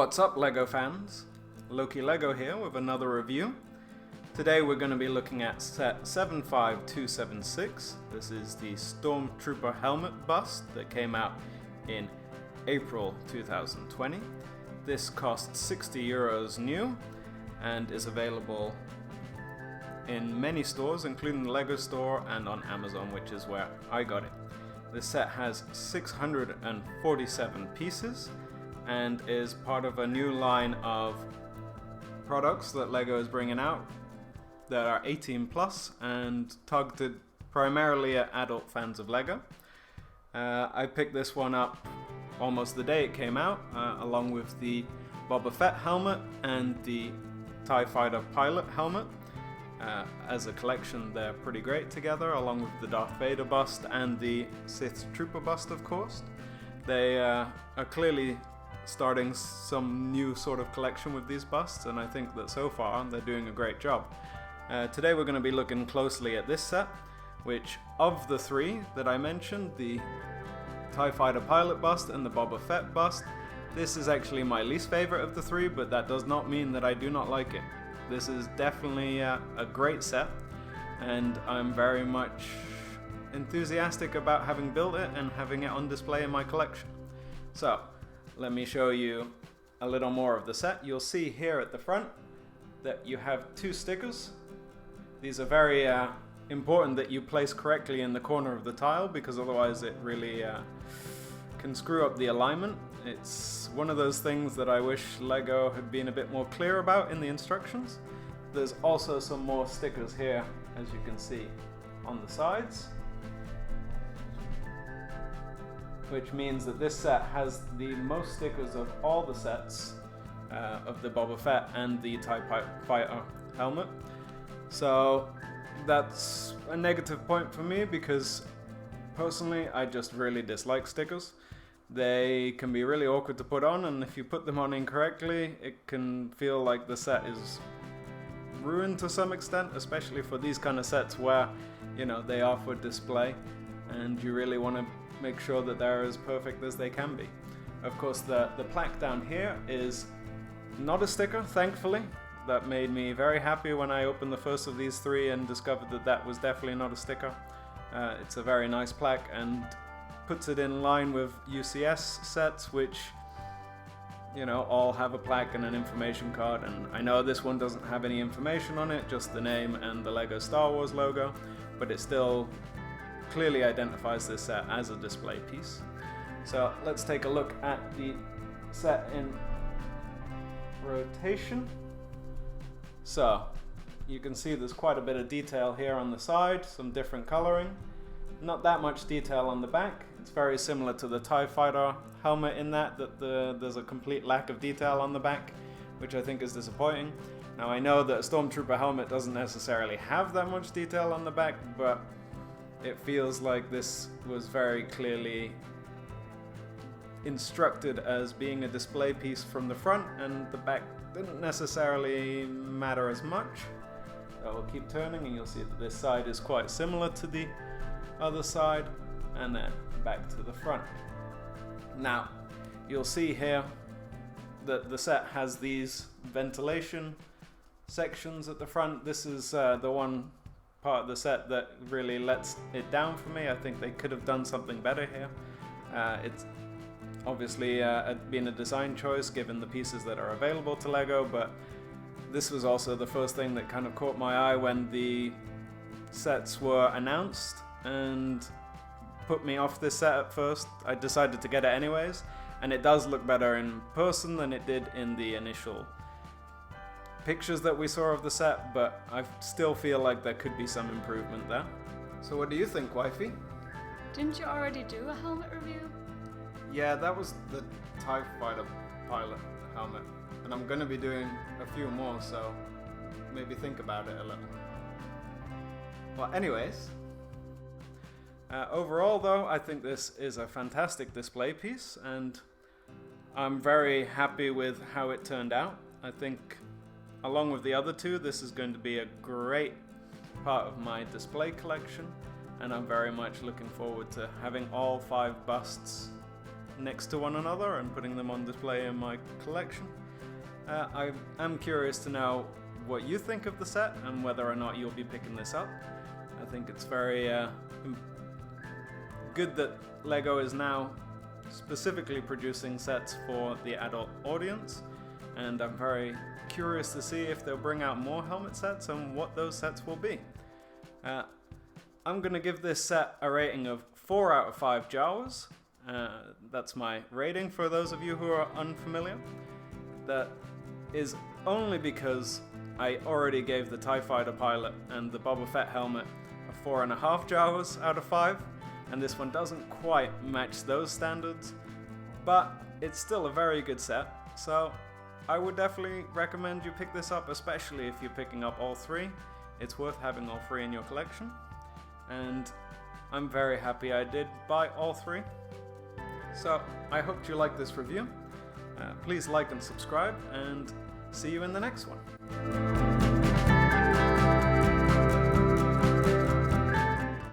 What's up, LEGO fans? Loki Lego here with another review. Today we're going to be looking at set 75276. This is the Stormtrooper helmet bust that came out in April 2020. This costs 60 euros new and is available in many stores, including the LEGO store and on Amazon, which is where I got it. This set has 647 pieces and is part of a new line of products that LEGO is bringing out that are 18 plus and targeted primarily at adult fans of LEGO. I picked this one up almost the day it came out, along with the Boba Fett helmet and the TIE Fighter pilot helmet. As a collection, they're pretty great together, along with the Darth Vader bust and the Sith Trooper bust, of course. They are clearly starting some new sort of collection with these busts, and I think that so far they're doing a great job. Today we're going to be looking closely at this set, which of the three that I mentioned, the TIE Fighter pilot bust and the Boba Fett bust, this is actually my least favorite of the three, but that does not mean that I do not like it. This is definitely a great set, and I'm very much enthusiastic about having built it and having it on display in my collection. So, let me show you a little more of the set. You'll see here at the front that you have two stickers. These are very important that you place correctly in the corner of the tile, because otherwise it really can screw up the alignment. It's one of those things that I wish LEGO had been a bit more clear about in the instructions. There's also some more stickers here, as you can see, on the sides, which means that this set has the most stickers of all the sets of the Boba Fett and the TIE Fighter helmet. So that's a negative point for me, because personally I just really dislike stickers. They can be really awkward to put on, and if you put them on incorrectly, it can feel like the set is ruined to some extent, especially for these kind of sets where, you know, they are for display and you really want to make sure that they're as perfect as they can be. Of course, the plaque down here is not a sticker, thankfully. That made me very happy when I opened the first of these three and discovered that that was definitely not a sticker. It's a very nice plaque and puts it in line with UCS sets, which, you know, all have a plaque and an information card. And I know this one doesn't have any information on it, just the name and the LEGO Star Wars logo, but it still clearly identifies this set as a display piece. So let's take a look at the set in rotation. So you can see there's quite a bit of detail here on the side, some different coloring. Not that much detail on the back. It's very similar to the TIE Fighter helmet in that there's a complete lack of detail on the back, which I think is disappointing. Now I know that a Stormtrooper helmet doesn't necessarily have that much detail on the back, but it feels like this was very clearly instructed as being a display piece from the front, and the back didn't necessarily matter as much. So we'll keep turning and you'll see that this side is quite similar to the other side, and then back to the front. Now, you'll see here that the set has these ventilation sections at the front. This is the one part of the set that really lets it down for me. I think they could have done something better here. It's obviously been a design choice given the pieces that are available to LEGO, but this was also the first thing that kind of caught my eye when the sets were announced and put me off this set at first. I decided to get it anyways, and it does look better in person than it did in the initial pictures that we saw of the set, but I still feel like there could be some improvement there. So what do you think, wifey? Didn't you already do a helmet review? Yeah, that was the TIE Fighter pilot helmet, and I'm going to be doing a few more, so maybe think about it a little. Well, anyways, overall though, I think this is a fantastic display piece, and I'm very happy with how it turned out. I think, along with the other two, this is going to be a great part of my display collection, and I'm very much looking forward to having all 5 busts next to one another and putting them on display in my collection. I am curious to know what you think of the set and whether or not you'll be picking this up. I think it's very good that LEGO is now specifically producing sets for the adult audience, and I'm very curious to see if they'll bring out more helmet sets and what those sets will be. I'm going to give this set a rating of 4 out of 5 Jawas. That's my rating for those of you who are unfamiliar. That is only because I already gave the TIE Fighter pilot and the Boba Fett helmet a 4.5 Jawas out of 5, and this one doesn't quite match those standards, but it's still a very good set, so I would definitely recommend you pick this up, especially if you're picking up all 3. It's worth having all 3 in your collection, and I'm very happy I did buy all 3. So I hope you liked this review. Please like and subscribe, and see you in the next one.